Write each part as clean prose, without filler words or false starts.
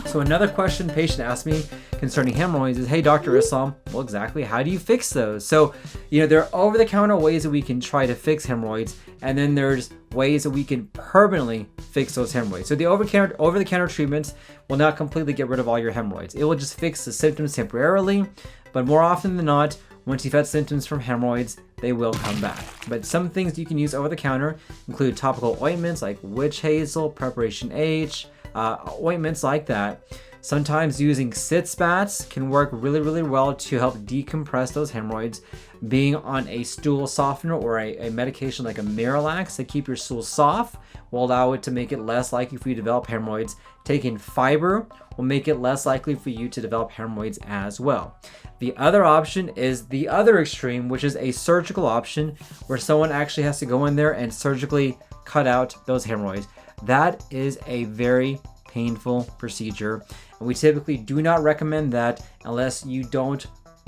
So another question patient asked me concerning hemorrhoids is, hey, Dr. Islam, well, exactly how do you fix those? So, there are over-the-counter ways that we can try to fix hemorrhoids, and then there's ways that we can permanently fix those hemorrhoids. So the over-the-counter treatments will not completely get rid of all your hemorrhoids. It will just fix the symptoms temporarily, but more often than not, once you've had symptoms from hemorrhoids, they will come back. But some things you can use over the counter include topical ointments like witch hazel, preparation H, ointments like that. Sometimes using sitz baths can work really, really well to help decompress those hemorrhoids. Being on a stool softener or a medication like a Miralax to keep your stool soft will allow it to make it less likely for you to develop hemorrhoids. Taking fiber will make it less likely for you to develop hemorrhoids as well. The other option is the other extreme, which is a surgical option where someone actually has to go in there and surgically cut out those hemorrhoids. That is a very painful procedure, and we typically do not recommend that unless you don't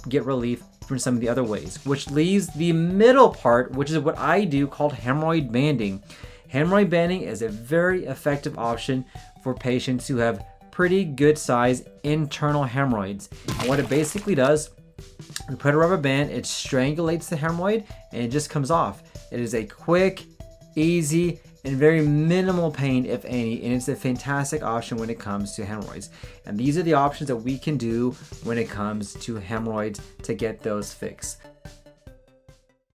get relief from some of the other ways, which leaves the middle part, which is what I do, called hemorrhoid banding. Hemorrhoid banding is a very effective option for patients who have pretty good size internal hemorrhoids. And what it basically does, we put a rubber band, it strangulates the hemorrhoid, and it just comes off. It is a quick, easy, and very minimal pain, if any, and it's a fantastic option when it comes to hemorrhoids. And these are the options that we can do when it comes to hemorrhoids to get those fixed.